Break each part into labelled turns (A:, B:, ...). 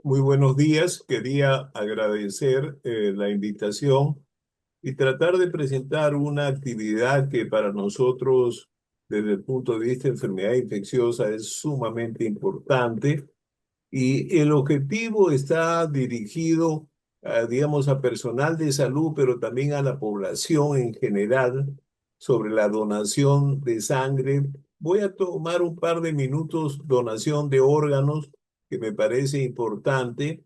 A: Muy buenos días. Quería agradecer la invitación y tratar de presentar una actividad que para nosotros, desde el punto de vista de enfermedad infecciosa, es sumamente importante. Y el objetivo está dirigido, digamos, a personal de salud, pero también a la población en general sobre la donación de sangre. Voy a tomar un par de minutos, donación de órganos, que me parece importante,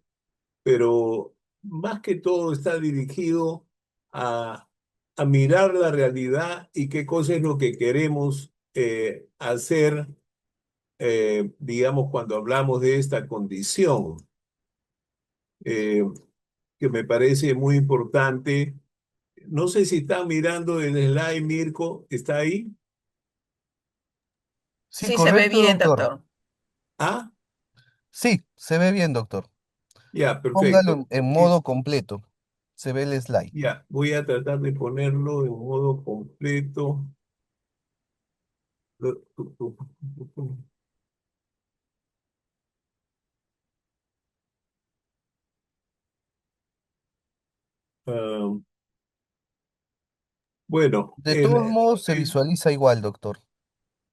A: pero más que todo está dirigido a, a mirar la realidad y qué cosa es lo que queremos hacer, digamos, cuando hablamos de esta condición, eh, que me parece muy importante. No sé si están mirando el slide, Mirko, ¿está ahí?
B: Sí,
C: Sí, se ve
B: correcto,
C: bien,
B: doctor.
C: doctor.
A: Ah,
B: Sí, se ve bien, doctor.
A: ya,
B: Póngalo
A: perfecto.
B: en modo completo. Se ve el slide.
A: Ya, voy a tratar de ponerlo en modo completo. Ah, bueno,
B: De todos modos, se visualiza igual, doctor.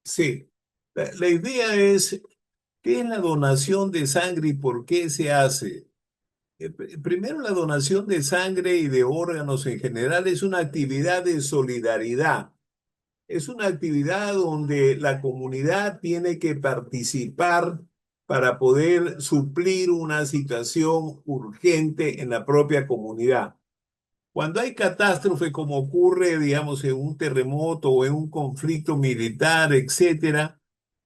A: sí, la idea es, ¿qué es la donación de sangre y por qué se hace? Primero, la donación de sangre y de órganos en general es una actividad de solidaridad. Es una actividad donde la comunidad tiene que participar para poder suplir una situación urgente en la propia comunidad. Cuando hay catástrofe como ocurre, digamos, en un terremoto o en un conflicto militar, etcétera,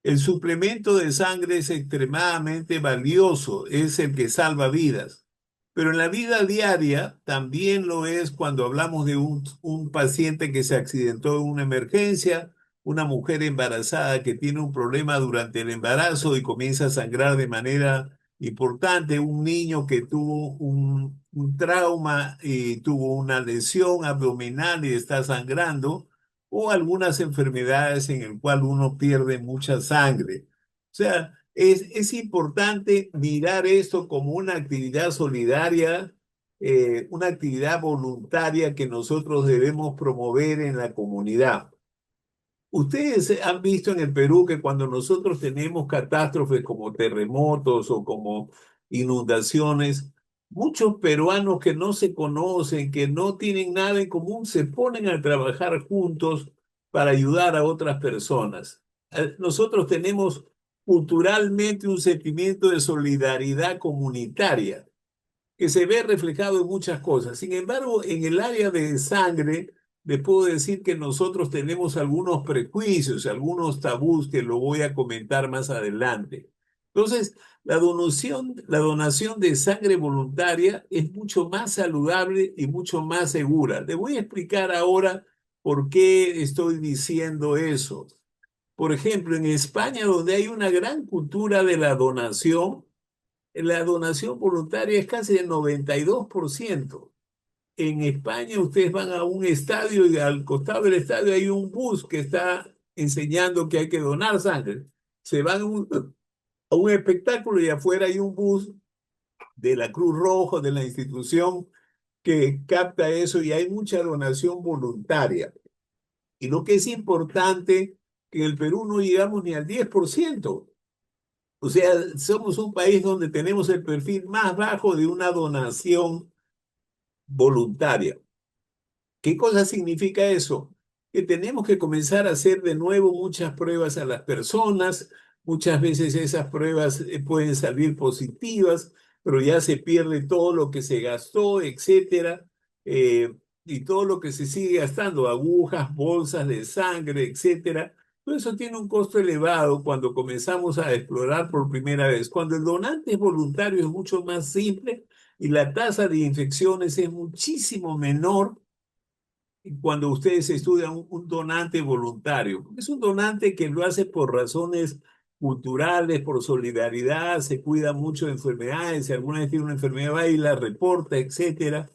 A: el suplemento de sangre es extremadamente valioso, es el que salva vidas. Pero en la vida diaria también lo es cuando hablamos de un paciente que se accidentó en una emergencia, una mujer embarazada que tiene un problema durante el embarazo y comienza a sangrar de manera importante, un niño que tuvo un trauma y tuvo una lesión abdominal y está sangrando, o algunas enfermedades en el cual uno pierde mucha sangre. O sea, es importante mirar esto como una actividad solidaria, una actividad voluntaria que nosotros debemos promover en la comunidad. Ustedes han visto en el Perú que cuando nosotros tenemos catástrofes como terremotos o como inundaciones, muchos peruanos que no se conocen, que no tienen nada en común, se ponen a trabajar juntos para ayudar a otras personas. Nosotros tenemos culturalmente un sentimiento de solidaridad comunitaria que se ve reflejado en muchas cosas. Sin embargo, en el área de sangre, les puedo decir que nosotros tenemos algunos prejuicios, algunos tabús que lo voy a comentar más adelante. Entonces, la donación de sangre voluntaria es mucho más saludable y mucho más segura. Les voy a explicar ahora por qué estoy diciendo eso. Por ejemplo, en España, donde hay una gran cultura de la donación voluntaria es casi del 92%. En España ustedes van a un estadio y al costado del estadio hay un bus que está enseñando que hay que donar sangre. Se van a un espectáculo y afuera hay un bus de la Cruz Roja, de la institución que capta eso y hay mucha donación voluntaria. Y lo que es importante, que en el Perú no llegamos ni al 10%. O sea, somos un país donde tenemos el perfil más bajo de una donación voluntaria. ¿Qué cosa significa eso? Que tenemos que comenzar a hacer de nuevo muchas pruebas a las personas. Muchas veces esas pruebas pueden salir positivas, pero ya se pierde todo lo que se gastó, etcétera, eh, y todo lo que se sigue gastando, agujas, bolsas de sangre, etcétera. Todo eso tiene un costo elevado cuando comenzamos a explorar por primera vez. Cuando el donante es voluntario es mucho más simple y la tasa de infecciones es muchísimo menor cuando ustedes estudian un donante voluntario. Es un donante que lo hace por razones culturales, por solidaridad, se cuida mucho de enfermedades, si alguna vez tiene una enfermedad va y la reporta, etcétera.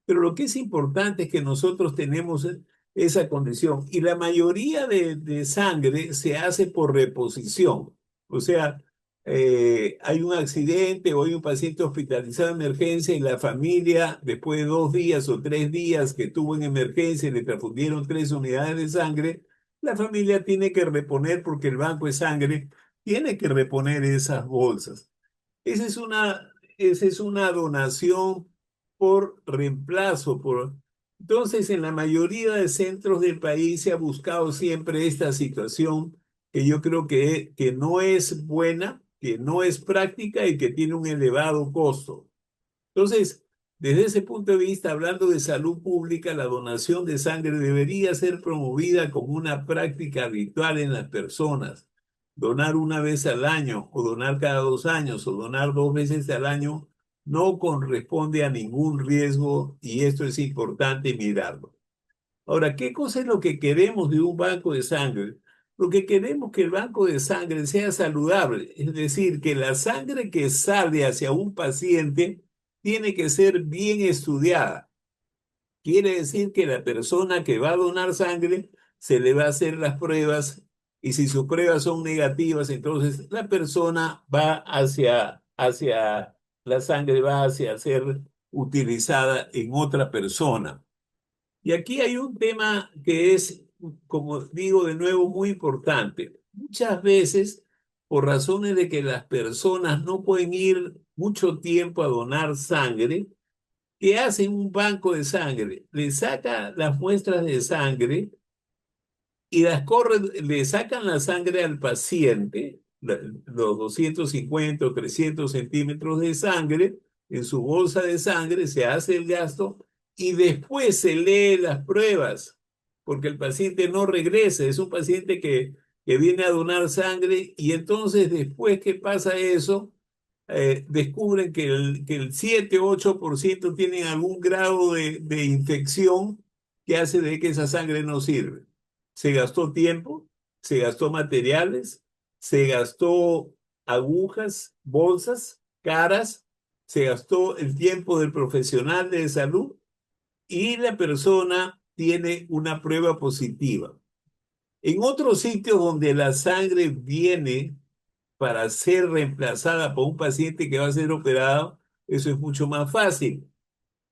A: Pero lo que es importante es que nosotros tenemos esa condición y la mayoría de sangre se hace por reposición. O sea, hay un accidente o hay un paciente hospitalizado en emergencia y la familia, después de 2 días o 3 días que estuvo en emergencia y le transfundieron 3 unidades de sangre, la familia tiene que reponer porque el banco de sangre tiene que reponer esas bolsas. Esa es esa es una donación por reemplazo. Entonces, en la mayoría de centros del país se ha buscado siempre esta situación que yo creo que no es buena, que no es práctica y que tiene un elevado costo. Entonces, desde ese punto de vista, hablando de salud pública, la donación de sangre debería ser promovida como una práctica habitual en las personas. Donar una vez al año o donar cada 2 años o donar 2 veces al año no corresponde a ningún riesgo y esto es importante mirarlo. Ahora, ¿qué cosa es lo que queremos de un banco de sangre? Lo que queremos es que el banco de sangre sea saludable, es decir, que la sangre que sale hacia un paciente tiene que ser bien estudiada. Quiere decir que la persona que va a donar sangre se le va a hacer las pruebas y si sus pruebas son negativas, entonces la persona va hacia la sangre va hacia ser utilizada en otra persona. Y aquí hay un tema que es, como digo de nuevo, muy importante. Muchas veces, por razones de que las personas no pueden ir mucho tiempo a donar sangre, ¿qué hacen un banco de sangre? Le saca las muestras de sangre y le sacan la sangre al paciente, los 250 o 300 centímetros de sangre en su bolsa de sangre, se hace el gasto y después se lee las pruebas, porque el paciente no regresa, es un paciente que viene a donar sangre y entonces después que pasa eso, descubren que el 7 u 8% tienen algún grado de infección que hace de que esa sangre no sirve. Se gastó tiempo, se gastó materiales, se gastó agujas, bolsas, caras, se gastó el tiempo del profesional de salud y la persona tiene una prueba positiva. En otros sitios donde la sangre viene para ser reemplazada por un paciente que va a ser operado, eso es mucho más fácil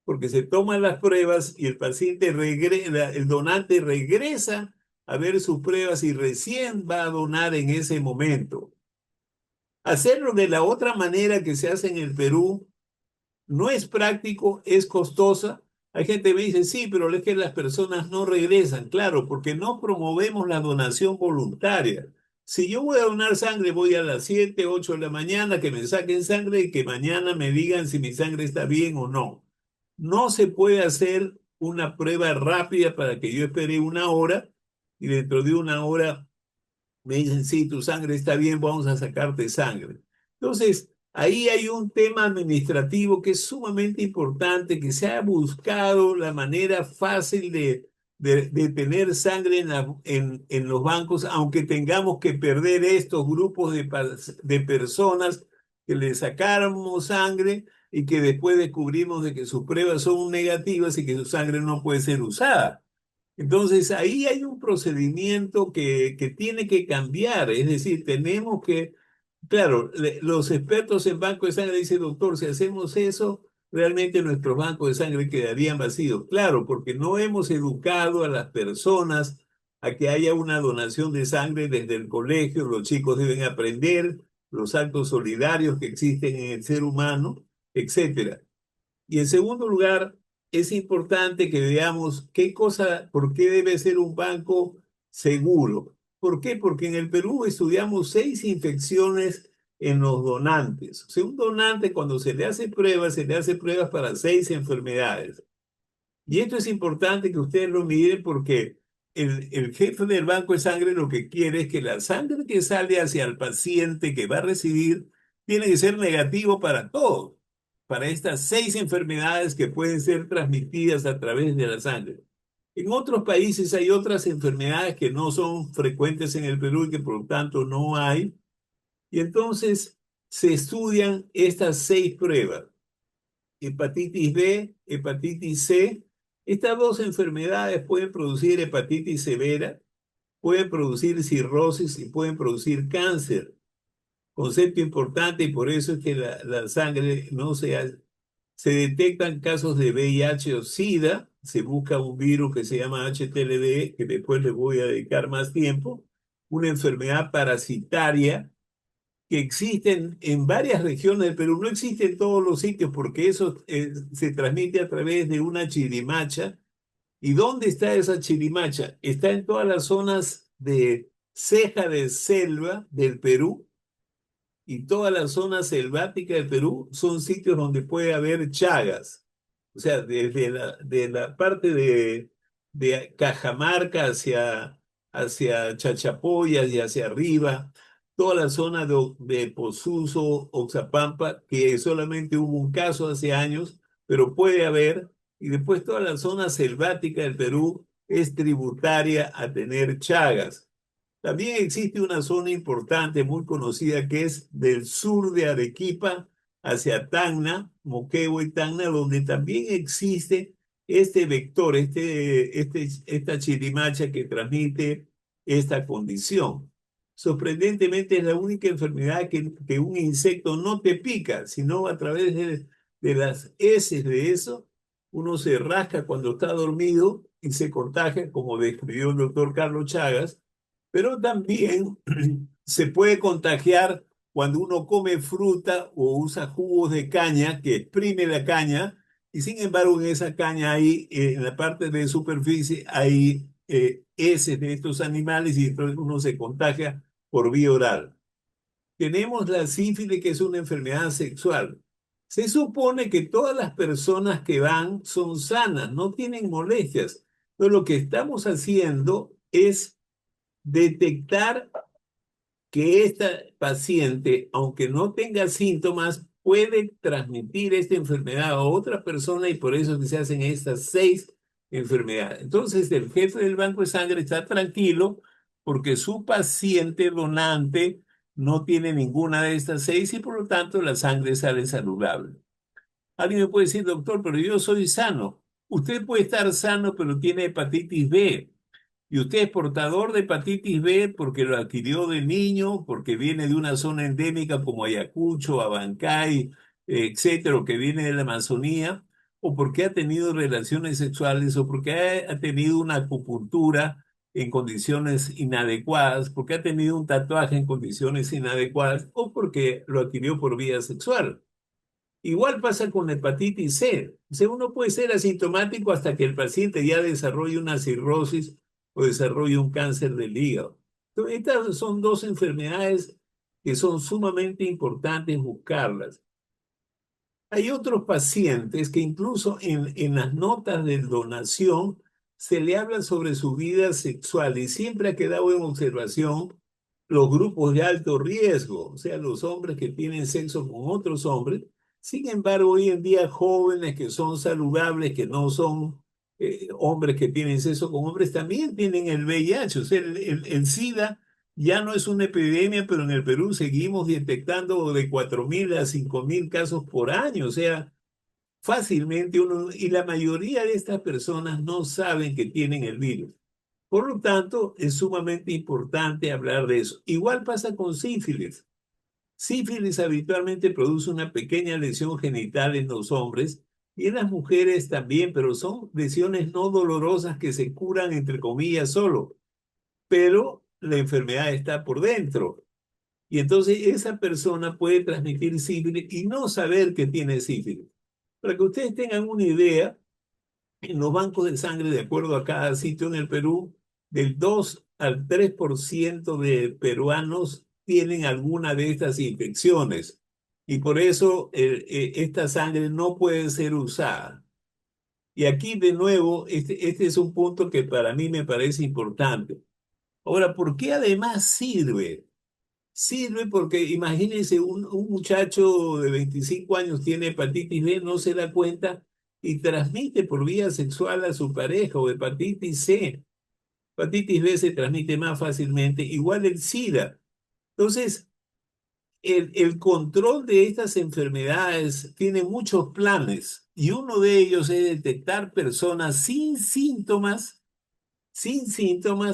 A: porque se toman las pruebas y el paciente regresa, el donante regresa a ver sus pruebas y recién va a donar en ese momento. Hacerlo de la otra manera que se hace en el Perú no es práctico, es costosa. Hay gente que me dice, sí, pero es que las personas no regresan. Claro, porque no promovemos la donación voluntaria. Si yo voy a donar sangre, voy a las 7, 8 de la mañana, que me saquen sangre y que mañana me digan si mi sangre está bien o no. No se puede hacer una prueba rápida para que yo espere una hora y dentro de una hora me dicen, sí, tu sangre está bien, vamos a sacarte sangre. Entonces, ahí hay un tema administrativo que es sumamente importante, que se ha buscado la manera fácil de tener sangre en los bancos, aunque tengamos que perder estos grupos de personas que le sacáramos sangre y que después descubrimos de que sus pruebas son negativas y que su sangre no puede ser usada. Entonces, ahí hay un procedimiento que tiene que cambiar, es decir, tenemos que, claro, los expertos en banco de sangre dicen, doctor, si hacemos eso, realmente nuestros bancos de sangre quedarían vacíos. Claro, porque no hemos educado a las personas a que haya una donación de sangre desde el colegio, los chicos deben aprender los actos solidarios que existen en el ser humano, etcétera. Y en segundo lugar, es importante que veamos por qué debe ser un banco seguro. ¿Por qué? Porque en el Perú estudiamos 6 infecciones en los donantes. O sea, un donante cuando se le hace pruebas para 6 enfermedades. Y esto es importante que ustedes lo miren porque el jefe del banco de sangre lo que quiere es que la sangre que sale hacia el paciente que va a recibir tiene que ser negativo para todos, para estas 6 enfermedades que pueden ser transmitidas a través de la sangre. En otros países hay otras enfermedades que no son frecuentes en el Perú y que por lo tanto no hay. Y entonces se estudian estas 6 pruebas: hepatitis B, hepatitis C. Estas dos enfermedades pueden producir hepatitis severa, pueden producir cirrosis y pueden producir cáncer. concepto importante y por eso es que la sangre no se detectan casos de VIH o SIDA, se busca un virus que se llama HTLV, que después le voy a dedicar más tiempo, una enfermedad parasitaria que existe en varias regiones del Perú, no existe en todos los sitios porque eso se transmite a través de una chirimacha. ¿Y dónde está esa chirimacha? Está en todas las zonas de ceja de selva del Perú, y toda la zona selvática del Perú son sitios donde puede haber chagas. O sea, desde de la parte de Cajamarca hacia Chachapoyas y hacia arriba, toda la zona de Posuso, Oxapampa, que solamente hubo un caso hace años, pero puede haber, y después toda la zona selvática del Perú es tributaria a tener chagas. También existe una zona importante, muy conocida, que es del sur de Arequipa hacia Tacna, Moquegua y Tacna, donde también existe este vector, esta chirimacha que transmite esta condición. Sorprendentemente es la única enfermedad que un insecto no te pica, sino a través de las heces de eso, uno se rasca cuando está dormido y se contagia, como describió el doctor Carlos Chagas, pero también se puede contagiar cuando uno come fruta o usa jugos de caña que exprime la caña y sin embargo en esa caña hay, en la parte de superficie hay heces de estos animales y entonces uno se contagia por vía oral. Tenemos la sífilis, que es una enfermedad sexual. Se supone que todas las personas que van son sanas, no tienen molestias, pero lo que estamos haciendo es detectar que esta paciente, aunque no tenga síntomas, puede transmitir esta enfermedad a otra persona y por eso es que se hacen estas 6 enfermedades. Entonces, el jefe del banco de sangre está tranquilo porque su paciente donante no tiene ninguna de estas 6 y por lo tanto la sangre sale saludable. Alguien me puede decir, doctor, pero yo soy sano. Usted puede estar sano, pero tiene hepatitis B. Y usted es portador de hepatitis B porque lo adquirió de niño, porque viene de una zona endémica como Ayacucho, Abancay, etcétera, o que viene de la Amazonía, o porque ha tenido relaciones sexuales, o porque ha tenido una acupuntura en condiciones inadecuadas, porque ha tenido un tatuaje en condiciones inadecuadas, o porque lo adquirió por vía sexual. Igual pasa con la hepatitis C. O sea, uno puede ser asintomático hasta que el paciente ya desarrolle una cirrosis o desarrolle un cáncer del hígado. Entonces, estas son 2 enfermedades que son sumamente importantes buscarlas. Hay otros pacientes que incluso en las notas de donación se le habla sobre su vida sexual y siempre ha quedado en observación los grupos de alto riesgo, o sea, los hombres que tienen sexo con otros hombres. Sin embargo, hoy en día jóvenes que son saludables, que no son hombres que tienen sexo con hombres, también tienen el VIH, o sea, el SIDA ya no es una epidemia, pero en el Perú seguimos detectando de 4.000 a 5.000 casos por año. O sea, fácilmente uno, y la mayoría de estas personas no saben que tienen el virus. Por lo tanto, es sumamente importante hablar de eso. Igual pasa con sífilis. Sífilis habitualmente produce una pequeña lesión genital en los hombres y en las mujeres también, pero son lesiones no dolorosas que se curan, entre comillas, solo, pero la enfermedad está por dentro. Y entonces esa persona puede transmitir sífilis y no saber que tiene sífilis. Para que ustedes tengan una idea, en los bancos de sangre, de acuerdo a cada sitio en el Perú, del 2 al 3% de peruanos tienen alguna de estas infecciones. Y por eso esta sangre no puede ser usada. Y aquí de nuevo, este es un punto que para mí me parece importante. Ahora, ¿por qué además sirve? Sirve porque imagínense un muchacho de 25 años tiene hepatitis B, no se da cuenta y transmite por vía sexual a su pareja o hepatitis C. Hepatitis B se transmite más fácilmente, igual el SIDA. Entonces, el control de estas enfermedades tiene muchos planes y uno de ellos es detectar personas sin síntomas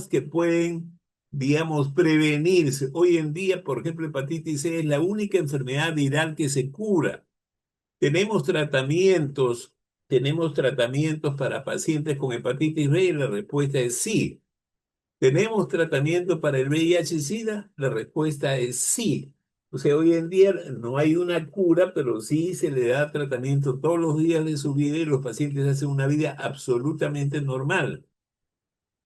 A: que pueden digamos, prevenirse. Hoy en día, por ejemplo, hepatitis C es la única enfermedad viral que se cura. Tenemos tratamientos, tenemos tratamientos para pacientes con hepatitis B y la respuesta es sí. ¿Tenemos tratamiento para el VIH-Sida? La respuesta es sí. O sea, hoy en día no hay una cura, pero sí se le da tratamiento todos los días de su vida y los pacientes hacen una vida absolutamente normal.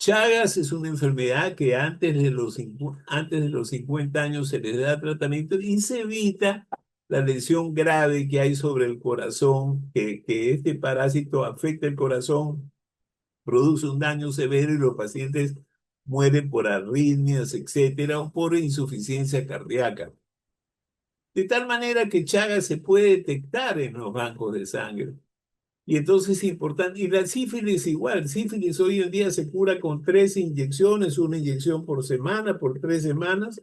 A: Chagas es una enfermedad que antes de los 50 años se les da tratamiento y se evita la lesión grave que hay sobre el corazón, que este parásito afecta el corazón, produce un daño severo y los pacientes mueren por arritmias, etcétera, o por insuficiencia cardíaca. De tal manera que Chagas se puede detectar en los bancos de sangre. Y entonces es importante, y la sífilis igual, sífilis hoy en día se cura con 3 inyecciones, una inyección por semana, por 3 semanas,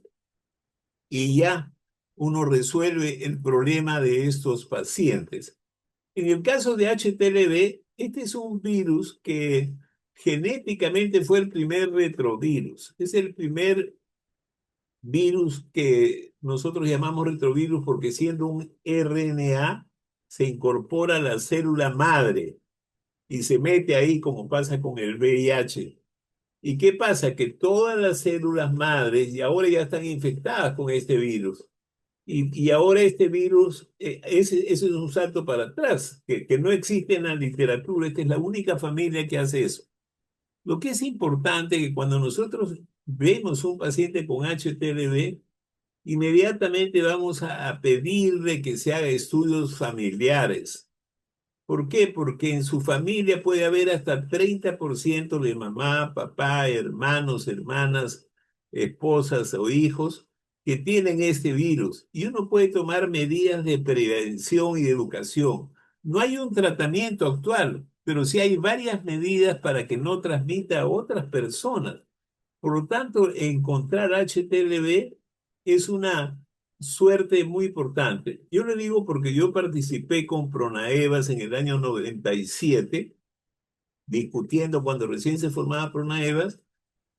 A: y ya uno resuelve el problema de estos pacientes. En el caso de HTLV, este es un virus que genéticamente fue el primer retrovirus. Es el primer virus que nosotros llamamos retrovirus porque siendo un RNA se incorpora a la célula madre y se mete ahí como pasa con el VIH. ¿Y qué pasa? Que todas las células madres y ahora ya están infectadas con este virus. Y ahora este virus, ese es un salto para atrás, que no existe en la literatura. Esta es la única familia que hace eso. Lo que es importante es que cuando nosotros vemos un paciente con HTLV, inmediatamente vamos a pedirle que se haga estudios familiares. ¿Por qué? Porque en su familia puede haber hasta 30% de mamá, papá, hermanos, hermanas, esposas o hijos que tienen este virus. Y uno puede tomar medidas de prevención y de educación. No hay un tratamiento actual, pero sí hay varias medidas para que no transmita a otras personas. Por lo tanto, encontrar HTLV es una suerte muy importante. Yo le digo porque yo participé con Pronaevas en el año 97, discutiendo cuando recién se formaba Pronaevas,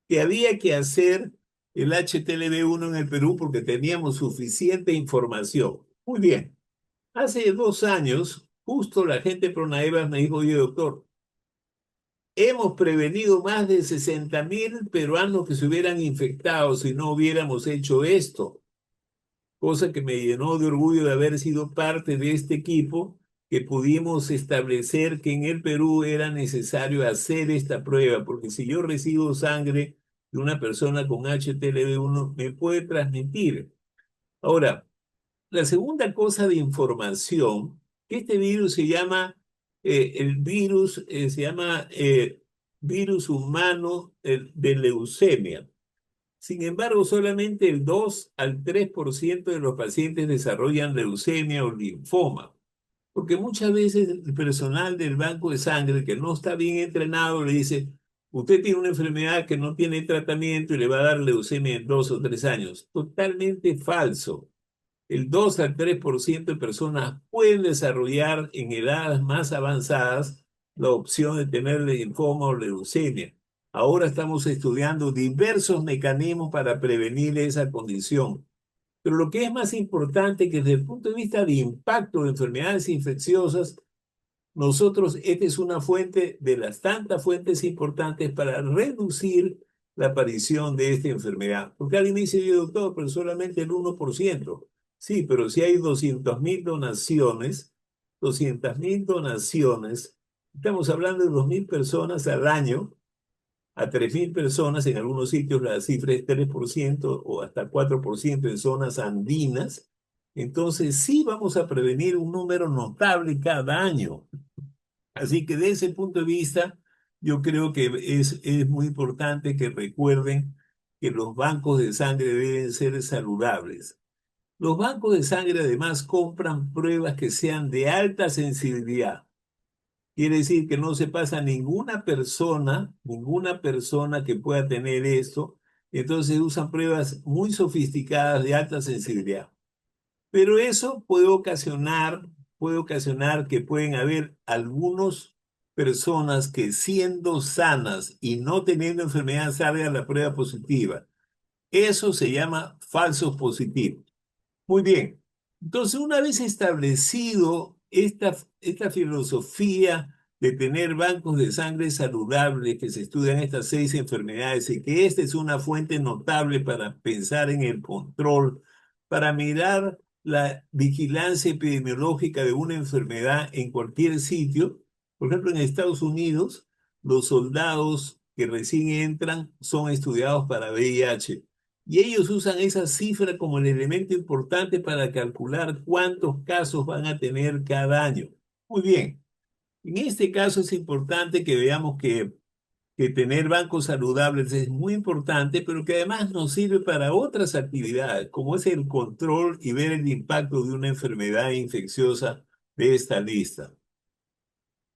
A: que había que hacer el HTLV1 en el Perú porque teníamos suficiente información. Muy bien. Hace 2 años, justo la gente de Pronaevas me dijo, oye, doctor, hemos prevenido más de 60.000 peruanos que se hubieran infectado si no hubiéramos hecho esto, cosa que me llenó de orgullo de haber sido parte de este equipo, que pudimos establecer que en el Perú era necesario hacer esta prueba, porque si yo recibo sangre de una persona con HTLV1, me puede transmitir. Ahora, la segunda cosa de información, que este virus se llama, el virus se llama virus humano de leucemia. Sin embargo, solamente el 2 al 3% de los pacientes desarrollan leucemia o linfoma, porque muchas veces el personal del banco de sangre que no está bien entrenado le dice, usted tiene una enfermedad que no tiene tratamiento y le va a dar leucemia en 2 o 3 años. Totalmente falso. El 2 al 3% de personas pueden desarrollar en edades más avanzadas la opción de tener linfoma o leucemia. Ahora estamos estudiando diversos mecanismos para prevenir esa condición. Pero lo que es más importante que desde el punto de vista de impacto de enfermedades infecciosas, nosotros, esta es una fuente de las tantas fuentes importantes para reducir la aparición de esta enfermedad. Porque alguien me dice, "Oye, doctor, pero solamente el 1%". Sí, pero si hay 200.000 donaciones, 200.000 donaciones, estamos hablando de 2.000 personas al año, a 3.000 personas, en algunos sitios la cifra es 3% o hasta 4% en zonas andinas. Entonces sí vamos a prevenir un número notable cada año. Así que desde ese punto de vista, yo creo que es muy importante que recuerden que los bancos de sangre deben ser saludables. Los bancos de sangre además compran pruebas que sean de alta sensibilidad. Quiere decir que no se pasa ninguna persona que pueda tener esto. Entonces usan pruebas muy sofisticadas de alta sensibilidad. Pero eso puede ocasionar que pueden haber algunas personas que siendo sanas y no teniendo enfermedad salgan la prueba positiva. Eso se llama falsos positivos. Muy bien. Entonces, una vez establecido esta filosofía de tener bancos de sangre saludables que se estudian estas 6 enfermedades y que esta es una fuente notable para pensar en el control, para mirar la vigilancia epidemiológica de una enfermedad en cualquier sitio. Por ejemplo, en Estados Unidos, los soldados que recién entran son estudiados para VIH. Y ellos usan esa cifra como el elemento importante para calcular cuántos casos van a tener cada año. Muy bien. En este caso es importante que veamos que tener bancos saludables es muy importante, pero que además nos sirve para otras actividades, como es el control y ver el impacto de una enfermedad infecciosa de esta lista.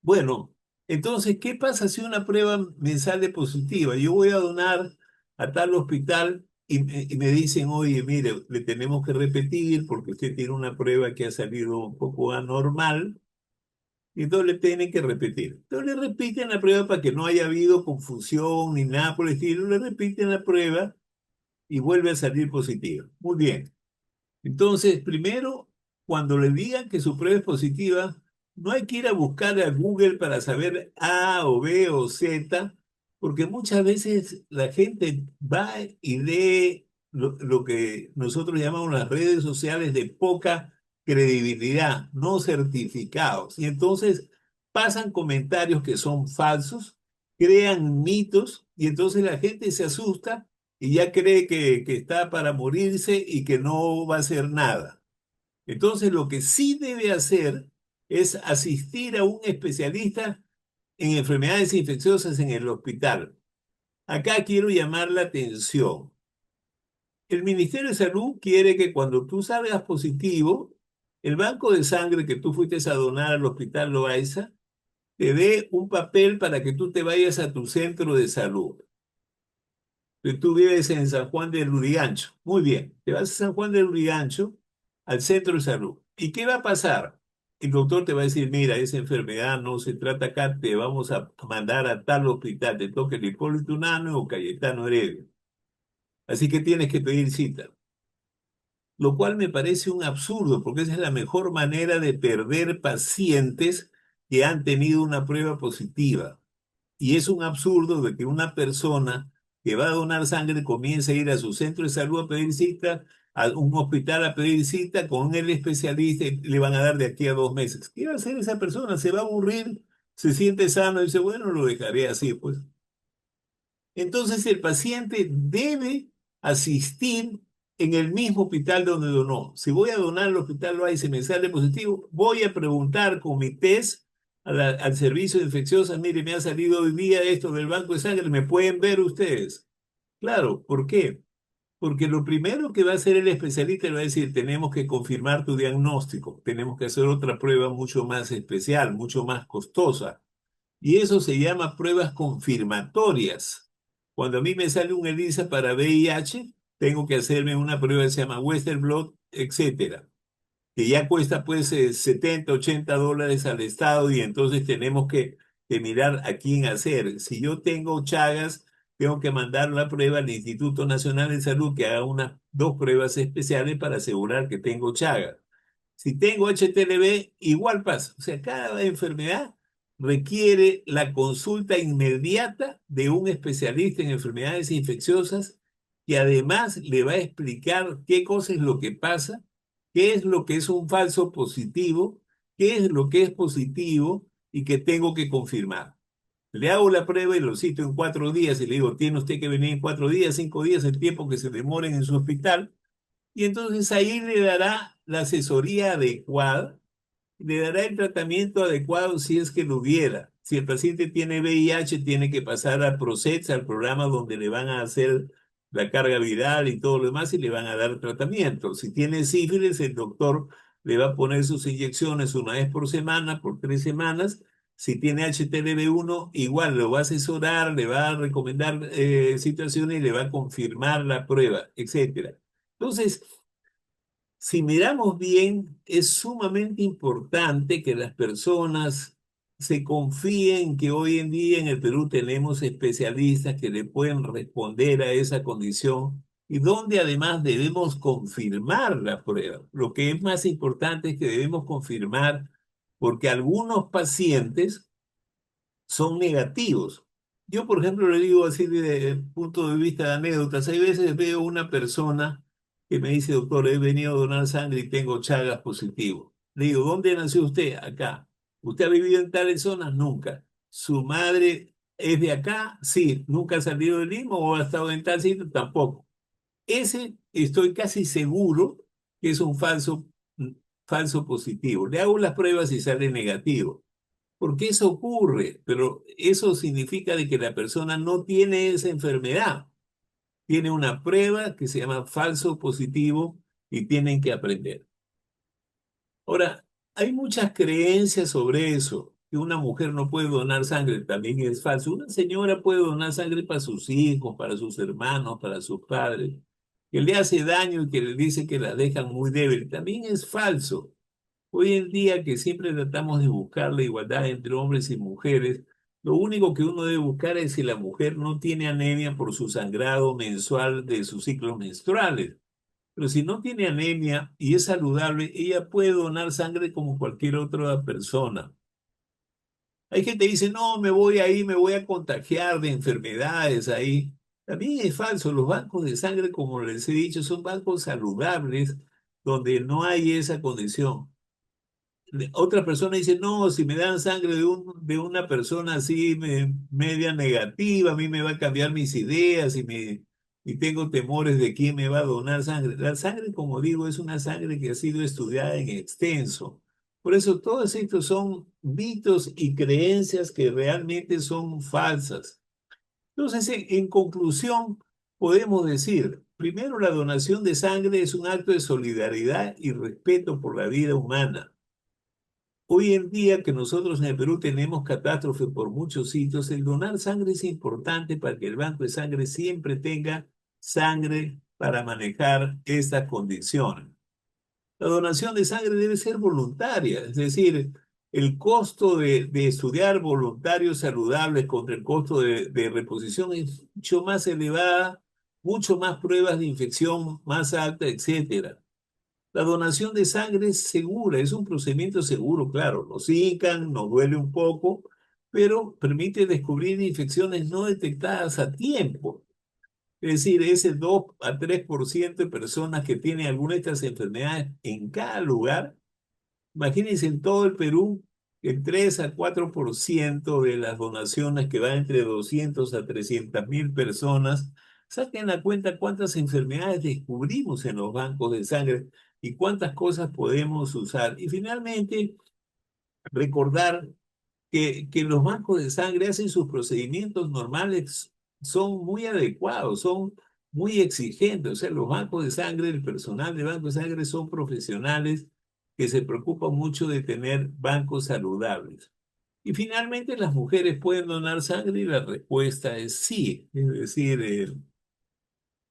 A: Bueno, entonces, ¿qué pasa si una prueba me sale positiva? Yo voy a donar a tal hospital y me dicen, oye, mire, le tenemos que repetir porque usted tiene una prueba que ha salido un poco anormal y entonces le tienen que repetir. Entonces le repiten la prueba para que no haya habido confusión ni nada por el estilo, le repiten la prueba y vuelve a salir positiva. Muy bien. Entonces, primero, cuando le digan que su prueba es positiva, no hay que ir a buscar a Google para saber A o B o Z, porque muchas veces la gente va y lee lo que nosotros llamamos las redes sociales de poca credibilidad, no certificados. Y entonces pasan comentarios que son falsos, crean mitos, y entonces la gente se asusta y ya cree que está para morirse y que no va a hacer nada. Entonces, lo que sí debe hacer es asistir a un especialista en enfermedades infecciosas en el hospital. Acá quiero llamar la atención. El Ministerio de Salud quiere que cuando tú salgas positivo, el banco de sangre que tú fuiste a donar al hospital Loaiza te dé un papel para que tú te vayas a tu centro de salud. Tú vives en San Juan del Lurigancho. Muy bien, te vas a San Juan del Lurigancho, al centro de salud. ¿Y qué va a pasar? El doctor te va a decir, mira, esa enfermedad no se trata acá, te vamos a mandar a tal hospital, te toca el Hipólito Unanue o Cayetano Heredia. Así que tienes que pedir cita. Lo cual me parece un absurdo, porque esa es la mejor manera de perder pacientes que han tenido una prueba positiva. Y es un absurdo de que una persona que va a donar sangre comience a ir a su centro de salud a pedir cita, a un hospital a pedir cita con el especialista y le van a dar de aquí a 2 meses. ¿Qué va a hacer esa persona? ¿Se va a aburrir? ¿Se siente sano? Y dice, bueno, lo dejaré así, pues. Entonces el paciente debe asistir en el mismo hospital donde donó. Si voy a donar al hospital Loaiza y se me sale positivo, voy a preguntar con mi test al servicio de infecciosas, mire, me ha salido hoy día esto del banco de sangre, ¿me pueden ver ustedes? Claro, ¿por qué? Porque lo primero que va a hacer el especialista le va a decir, tenemos que confirmar tu diagnóstico, tenemos que hacer otra prueba mucho más especial, mucho más costosa. Y eso se llama pruebas confirmatorias. Cuando a mí me sale un ELISA para VIH, tengo que hacerme una prueba que se llama Western Blot, etcétera, que ya cuesta pues 70, $80 al Estado y entonces tenemos que mirar a quién hacer. Si yo tengo Chagas, tengo que mandar la prueba al Instituto Nacional de Salud que haga unas 2 pruebas especiales para asegurar que tengo Chagas. Si tengo HTLV, igual pasa. O sea, cada enfermedad requiere la consulta inmediata de un especialista en enfermedades infecciosas que además le va a explicar qué cosa es lo que pasa, qué es lo que es un falso positivo, qué es lo que es positivo y que tengo que confirmar. Le hago la prueba y lo cito en 4 días y le digo, tiene usted que venir en 4 días, 5 días, el tiempo que se demoren en su hospital y entonces ahí le dará la asesoría adecuada, le dará el tratamiento adecuado si es que lo hubiera. Si el paciente tiene VIH, tiene que pasar a PROCEDS, al programa donde le van a hacer la carga viral y todo lo demás y le van a dar tratamiento. Si tiene sífilis, el doctor le va a poner sus inyecciones una vez por semana, por 3 semanas. Si tiene HTLV1, igual lo va a asesorar, le va a recomendar situaciones y le va a confirmar la prueba, etcétera. Entonces, si miramos bien, es sumamente importante que las personas se confíen que hoy en día en el Perú tenemos especialistas que le pueden responder a esa condición y donde además debemos confirmar la prueba. Lo que es más importante es que debemos confirmar porque algunos pacientes son negativos. Yo, por ejemplo, le digo así desde el punto de vista de anécdotas, hay veces veo una persona que me dice, doctor, he venido a donar sangre y tengo Chagas positivo. Le digo, ¿dónde nació usted? Acá. ¿Usted ha vivido en tales zonas? Nunca. ¿Su madre es de acá? Sí. ¿Nunca ha salido de Lima o ha estado en tal sitio? Tampoco. Ese estoy casi seguro que es un falso positivo. Le hago las pruebas y sale negativo. Porque eso ocurre, pero eso significa de que la persona no tiene esa enfermedad. Tiene una prueba que se llama falso positivo y tienen que aprender. Ahora, hay muchas creencias sobre eso, que una mujer no puede donar sangre, también es falso. Una señora puede donar sangre para sus hijos, para sus hermanos, para sus padres, que le hace daño y que le dice que la dejan muy débil, también es falso. Hoy en día que siempre tratamos de buscar la igualdad entre hombres y mujeres, lo único que uno debe buscar es si la mujer no tiene anemia por su sangrado mensual de sus ciclos menstruales. Pero si no tiene anemia y es saludable, ella puede donar sangre como cualquier otra persona. Hay gente que dice, no, me voy ahí, me voy a contagiar de enfermedades ahí. También es falso. Los bancos de sangre, como les he dicho, son bancos saludables donde no hay esa condición. Otra persona dice, no, si me dan sangre de una persona así media negativa, a mí me va a cambiar mis ideas y tengo temores de quién me va a donar sangre. La sangre, como digo, es una sangre que ha sido estudiada en extenso. Por eso todos estos son mitos y creencias que realmente son falsas. Entonces, en conclusión, podemos decir, primero, la donación de sangre es un acto de solidaridad y respeto por la vida humana. Hoy en día que nosotros en el Perú tenemos catástrofe por muchos sitios, el donar sangre es importante para que el banco de sangre siempre tenga sangre para manejar estas condiciones. La donación de sangre debe ser voluntaria, es decir, el costo de estudiar voluntarios saludables contra el costo de reposición es mucho más elevada, mucho más pruebas de infección más alta, etcétera. La donación de sangre es segura, es un procedimiento seguro, claro. Nos hincan, nos duele un poco, pero permite descubrir infecciones no detectadas a tiempo. Es decir, ese 2 a 3% de personas que tienen alguna de estas enfermedades en cada lugar. Imagínense en todo el Perú, el 3 a 4% de las donaciones que van entre 200 a 300.000 personas, saquen la cuenta cuántas enfermedades descubrimos en los bancos de sangre y cuántas cosas podemos usar. Y finalmente, recordar que los bancos de sangre hacen sus procedimientos normales, son muy adecuados, son muy exigentes. O sea, los bancos de sangre, el personal de bancos de sangre son profesionales que se preocupan mucho de tener bancos saludables. Y finalmente, ¿las mujeres pueden donar sangre? Y la respuesta es sí. Es decir,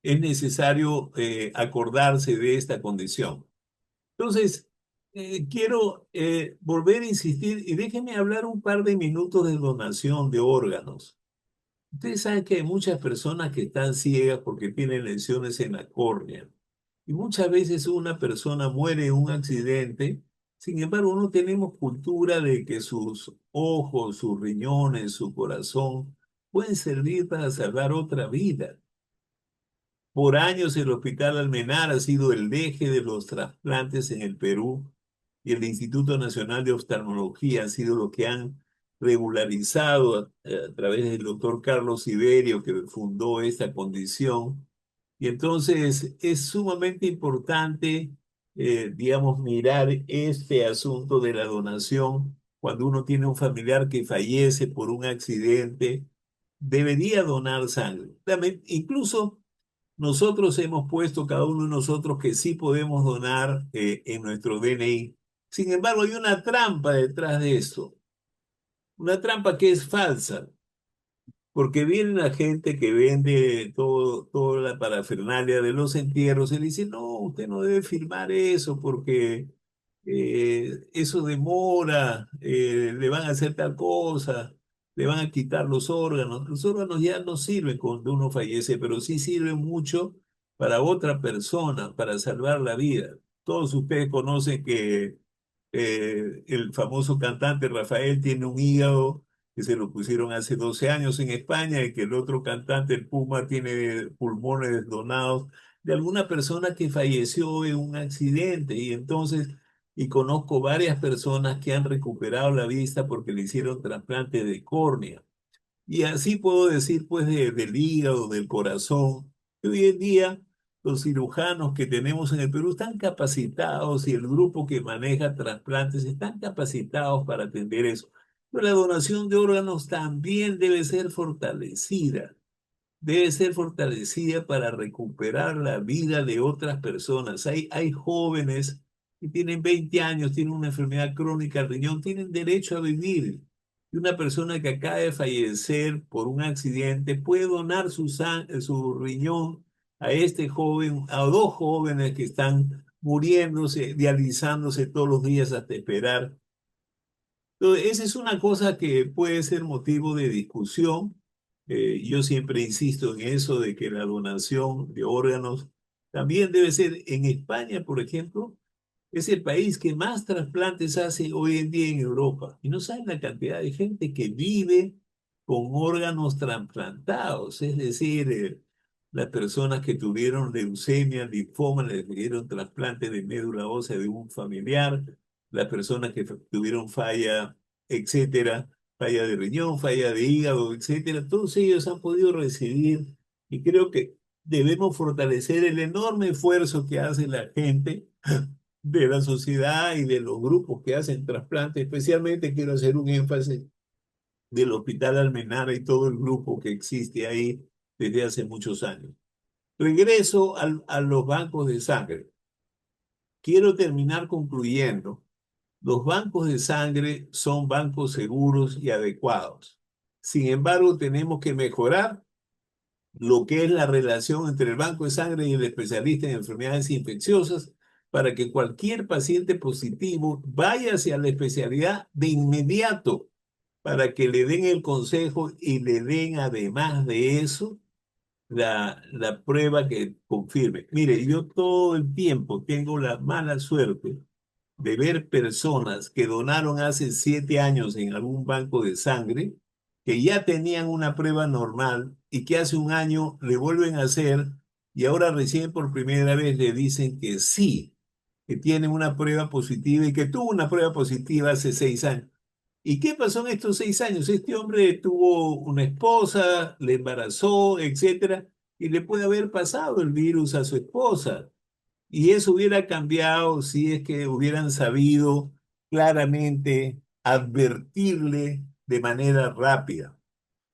A: es necesario acordarse de esta condición. Entonces, quiero volver a insistir y déjenme hablar un par de minutos de donación de órganos. Ustedes saben que hay muchas personas que están ciegas porque tienen lesiones en la córnea. Y muchas veces una persona muere en un accidente. Sin embargo, no tenemos cultura de que sus ojos, sus riñones, su corazón pueden servir para salvar otra vida. Por años el Hospital Almenar ha sido el eje de los trasplantes en el Perú y el Instituto Nacional de Oftalmología han sido los que han regularizado a través del doctor Carlos Siberio, que fundó esta condición. Y entonces es sumamente importante, digamos, mirar este asunto de la donación cuando uno tiene un familiar que fallece por un accidente, debería donar sangre. Incluso nosotros hemos puesto cada uno de nosotros que sí podemos donar en nuestro DNI. Sin embargo, hay una trampa detrás de esto, una trampa que es falsa, porque viene la gente que vende toda la parafernalia de los entierros y le dice, no, usted no debe firmar eso porque eso demora, le van a hacer tal cosa, le van a quitar los órganos. Los órganos ya no sirven cuando uno fallece, pero sí sirven mucho para otra persona, para salvar la vida. Todos ustedes conocen que el famoso cantante Rafael tiene un hígado que se lo pusieron hace 12 años en España y que el otro cantante, el Puma, tiene pulmones donados de alguna persona que falleció en un accidente. Y entonces, y conozco varias personas que han recuperado la vista porque le hicieron trasplante de córnea. Y así puedo decir, pues, del hígado, del corazón. Que hoy en día los cirujanos que tenemos en el Perú están capacitados y el grupo que maneja trasplantes están capacitados para atender eso. Pero la donación de órganos también debe ser fortalecida para recuperar la vida de otras personas. Hay jóvenes que tienen 20 años, tienen una enfermedad crónica al riñón, tienen derecho a vivir. Y una persona que acaba de fallecer por un accidente puede donar su riñón a este joven, a dos jóvenes que están muriéndose, dializándose todos los días hasta esperar. Entonces, esa es una cosa que puede ser motivo de discusión. Yo siempre insisto en eso de que la donación de órganos también debe ser en España, por ejemplo, es el país que más trasplantes hace hoy en día en Europa. Y no saben la cantidad de gente que vive con órganos trasplantados. Es decir, las personas que tuvieron leucemia, linfoma, les dieron trasplante de médula ósea de un familiar. Las personas que tuvieron falla, etcétera, falla de riñón, falla de hígado, etcétera. Todos ellos han podido recibir y creo que debemos fortalecer el enorme esfuerzo que hace la gente de la sociedad y de los grupos que hacen trasplantes. Especialmente quiero hacer un énfasis del Hospital Almenara y todo el grupo que existe ahí desde hace muchos años. Regreso a los bancos de sangre. Quiero terminar concluyendo. Los bancos de sangre son bancos seguros y adecuados. Sin embargo, tenemos que mejorar lo que es la relación entre el banco de sangre y el especialista en enfermedades infecciosas para que cualquier paciente positivo vaya hacia la especialidad de inmediato para que le den el consejo y le den además de eso la prueba que confirme. Mire, yo todo el tiempo tengo la mala suerte de ver personas que donaron hace 7 años en algún banco de sangre, que ya tenían una prueba normal y que hace un año le vuelven a hacer y ahora recién por primera vez le dicen que sí, que tienen una prueba positiva y que tuvo una prueba positiva hace 6 años. ¿Y qué pasó en estos 6 años? Este hombre tuvo una esposa, le embarazó, etcétera, y le puede haber pasado el virus a su esposa. Y eso hubiera cambiado si es que hubieran sabido claramente advertirle de manera rápida.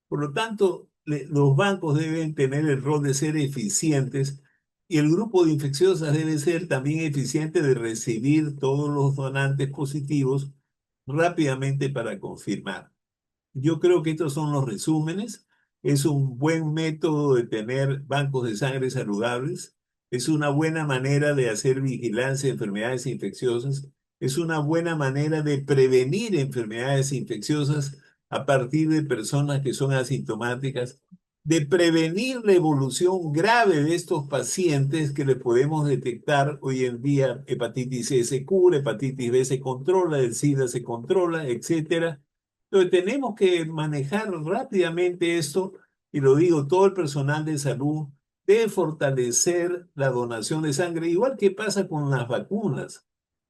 A: Por lo tanto, los bancos deben tener el rol de ser eficientes y el grupo de infecciosas debe ser también eficiente de recibir todos los donantes positivos rápidamente para confirmar. Yo creo que estos son los resúmenes. Es un buen método de tener bancos de sangre saludables. Es una buena manera de hacer vigilancia de enfermedades infecciosas. Es una buena manera de prevenir enfermedades infecciosas a partir de personas que son asintomáticas, de prevenir la evolución grave de estos pacientes que le podemos detectar hoy en día. Hepatitis C se cura, hepatitis B se controla, el SIDA se controla, etcétera. Entonces tenemos que manejar rápidamente esto, y lo digo, todo el personal de salud debe fortalecer la donación de sangre, igual que pasa con las vacunas.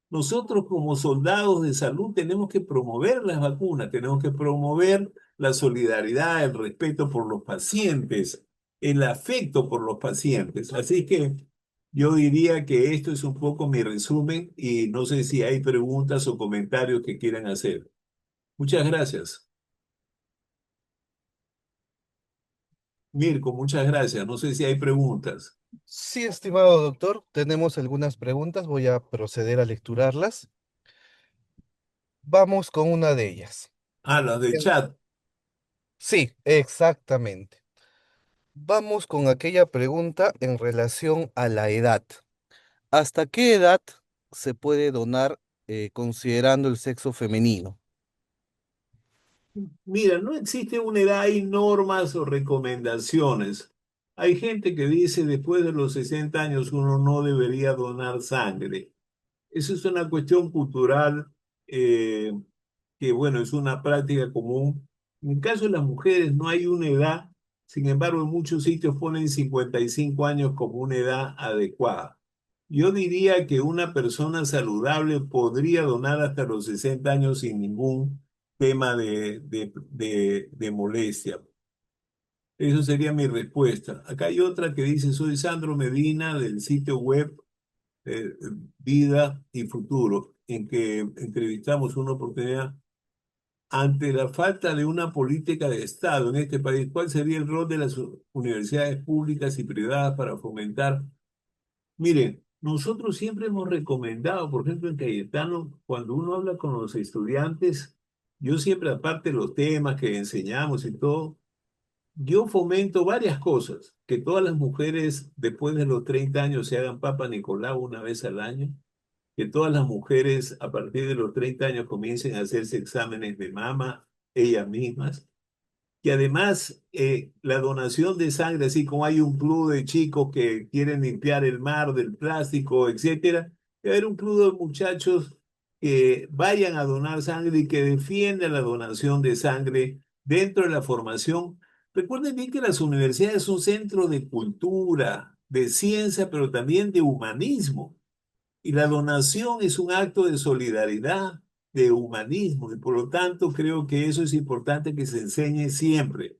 A: Nosotros como soldados de salud tenemos que promover las vacunas, tenemos que promover la solidaridad, el respeto por los pacientes, el afecto por los pacientes. Así que yo diría que esto es un poco mi resumen y no sé si hay preguntas o comentarios que quieran hacer. Muchas gracias. Mirko, muchas gracias. No sé si hay preguntas.
B: Sí, estimado doctor, tenemos algunas preguntas, voy a proceder a lecturarlas. Vamos con una de ellas.
A: Ah, las de
B: Bien.
A: chat.
B: Sí, exactamente. Vamos con aquella pregunta en relación a la edad. ¿Hasta qué edad se puede donar considerando el sexo femenino?
A: Mira, no existe una edad, hay normas o recomendaciones. Hay gente que dice después de los 60 años uno no debería donar sangre. Eso es una cuestión cultural eh, que, bueno, es una práctica común. En el caso de las mujeres no hay una edad, sin embargo, en muchos sitios ponen 55 años como una edad adecuada. Yo diría que una persona saludable podría donar hasta los 60 años sin ningún tema de molestia. Eso sería mi respuesta. Acá hay otra que dice, soy Sandro Medina del sitio web eh, Vida y Futuro, en que entrevistamos una oportunidad ante la falta de una política de Estado en este país. ¿Cuál sería el rol de las universidades públicas y privadas para fomentar? Miren, nosotros siempre hemos recomendado, por ejemplo, en Cayetano, cuando uno habla con los estudiantes, yo siempre, aparte de los temas que enseñamos y todo, yo fomento varias cosas, que todas las mujeres después de los 30 años se hagan Papa Nicolau una vez al año, que todas las mujeres a partir de los 30 años comiencen a hacerse exámenes de mama ellas mismas, que además la donación de sangre, así como hay un club de chicos que quieren limpiar el mar del plástico, etcétera, debe haber un club de muchachos que vayan a donar sangre y que defiendan la donación de sangre dentro de la formación. Recuerden bien que las universidades son centros de cultura, de ciencia, pero también de humanismo. Y la donación es un acto de solidaridad, de humanismo, y por lo tanto creo que eso es importante que se enseñe siempre.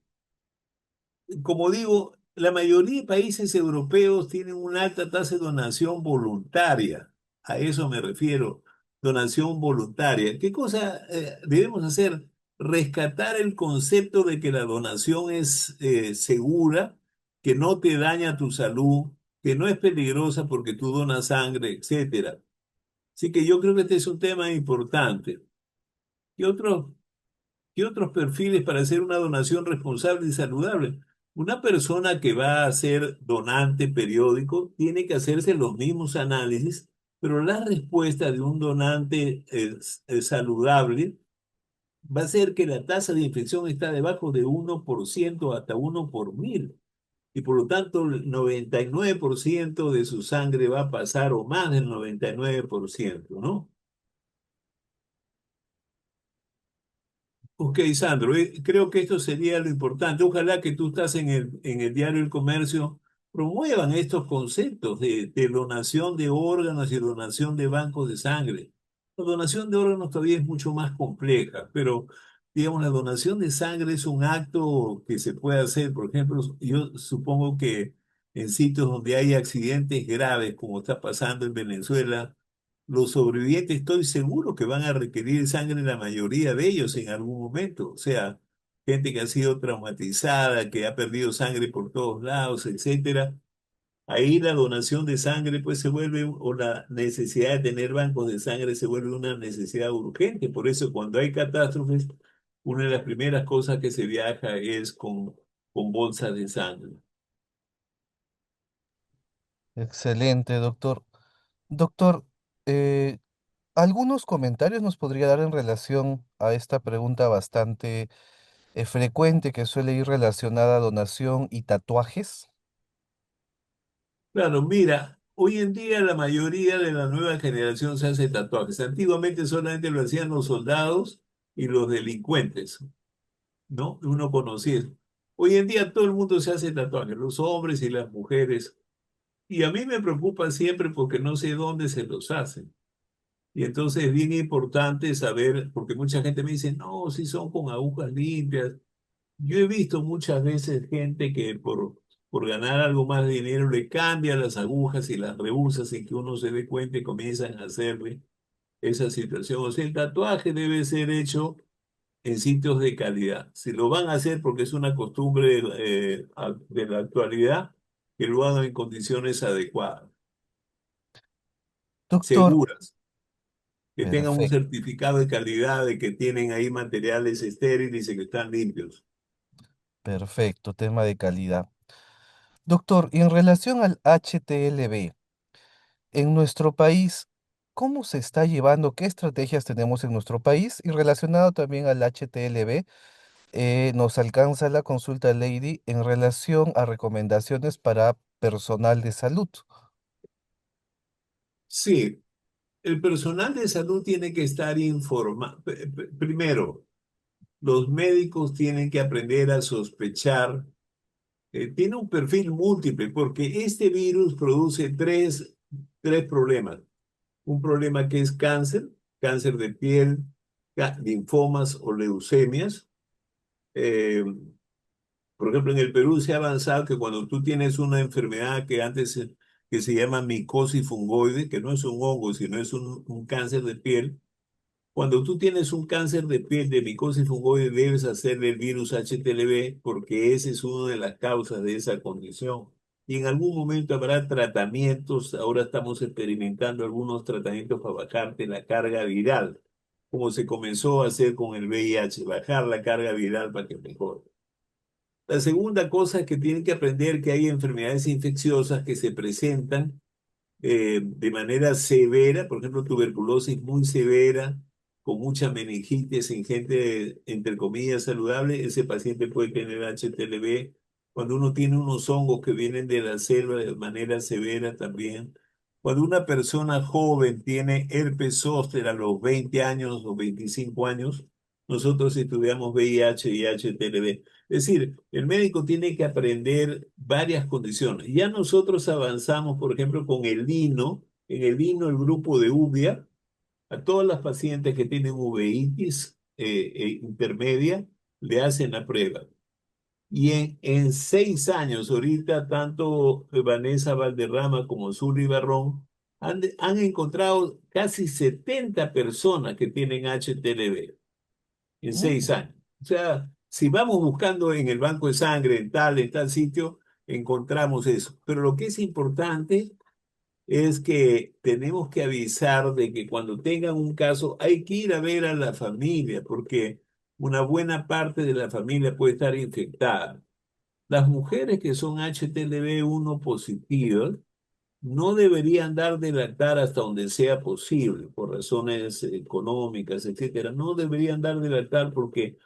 A: Como digo, la mayoría de países europeos tienen una alta tasa de donación voluntaria. A eso me refiero, donación voluntaria. ¿Qué cosa debemos hacer? Rescatar el concepto de que la donación es segura, que no te daña tu salud, que no es peligrosa porque tú donas sangre, etcétera. Así que yo creo que este es un tema importante. ¿Qué otros, qué otros perfiles para hacer una donación responsable y saludable? Una persona que va a ser donante periódico tiene que hacerse los mismos análisis, pero la respuesta de un donante saludable va a ser que la tasa de infección está debajo de 1% hasta 1 por 1000. Y por lo tanto, el 99% de su sangre va a pasar, o más del 99%, ¿no? Ok, Sandro, creo que esto sería lo importante. Ojalá que tú estás en el diario El Comercio, promuevan estos conceptos de donación de órganos y donación de bancos de sangre. La donación de órganos todavía es mucho más compleja, pero digamos, la donación de sangre es un acto que se puede hacer. Por ejemplo, yo supongo que en sitios donde hay accidentes graves, como está pasando en Venezuela, los sobrevivientes estoy seguro que van a requerir sangre la mayoría de ellos en algún momento. O sea, gente que ha sido traumatizada, que ha perdido sangre por todos lados, etcétera. Ahí la donación de sangre pues se vuelve, o la necesidad de tener bancos de sangre se vuelve una necesidad urgente. Por eso cuando hay catástrofes, una de las primeras cosas que se viaja es con bolsas de sangre.
B: Excelente, doctor. Doctor, eh, algunos comentarios nos podría dar en relación a esta pregunta bastante frecuente que suele ir relacionada a donación y tatuajes.
A: Claro, mira, hoy en día la mayoría de la nueva generación se hace tatuajes. Antiguamente solamente lo hacían los soldados y los delincuentes, ¿no? Uno conocía eso. Hoy en día todo el mundo se hace tatuajes, los hombres y las mujeres. Y a mí me preocupa siempre porque no sé dónde se los hacen. Y entonces es bien importante saber, porque mucha gente me dice, no, si son con agujas limpias. Yo he visto muchas veces gente que por ganar algo más de dinero le cambia las agujas y las rehúsa sin que uno se dé cuenta y comienzan a hacerle esa situación. O sea, el tatuaje debe ser hecho en sitios de calidad. Si lo van a hacer porque es una costumbre de la actualidad, que lo hagan en condiciones adecuadas,
B: Doctor,
A: seguras, que tengan un
B: perfecto,
A: certificado de calidad de que tienen ahí materiales estériles y que están limpios.
B: perfecto, tema de calidad. Doctor, y en relación al HTLV, en nuestro país, ¿cómo se está llevando? ¿Qué estrategias tenemos en nuestro país? Y relacionado también al HTLV, Nos alcanza la consulta, Lady, en relación a recomendaciones para personal de salud.
A: Sí, el personal de salud tiene que estar informado. Primero, los médicos tienen que aprender a sospechar. Tiene un perfil múltiple porque este virus produce tres problemas. Un problema que es cáncer, cáncer de piel, linfomas o leucemias. Eh, por ejemplo, en el Perú se ha avanzado que cuando tú tienes una enfermedad que se llama micosis fungoide, que no es un hongo, sino es un cáncer de piel, cuando tú tienes un cáncer de piel de micosis fungoide, debes hacerle el virus HTLV porque esa es una de las causas de esa condición. Y en algún momento habrá tratamientos, ahora estamos experimentando algunos tratamientos para bajarte la carga viral, como se comenzó a hacer con el VIH, bajar la carga viral para que mejore. La segunda cosa es que tienen que aprender que hay enfermedades infecciosas que se presentan de manera severa, por ejemplo, tuberculosis muy severa, con mucha meningitis en gente, entre comillas, saludable, ese paciente puede tener HTLV. Cuando uno tiene unos hongos que vienen de la selva de manera severa también. Cuando una persona joven tiene herpes zóster a los 20 años o 25 años, nosotros estudiamos VIH y HTLV. Es decir, el médico tiene que aprender varias condiciones. Ya nosotros avanzamos, por ejemplo, con el lino. En el lino, el grupo de UBIA, a todas las pacientes que tienen uveitis intermedia, le hacen la prueba. Y en 6 años, ahorita, tanto Vanessa Valderrama como Zully Barrón han encontrado casi 70 personas que tienen HTLV en seis
B: Mm.
A: años. O sea, si vamos buscando en el banco de sangre, en tal sitio, encontramos eso. Pero lo que es importante es que tenemos que avisar de que cuando tengan un caso hay que ir a ver a la familia, porque una buena parte de la familia puede estar infectada. Las mujeres que son HTLV1 positivas no deberían dar de lactar hasta donde sea posible, por razones económicas, etcétera. No deberían dar de lactar porque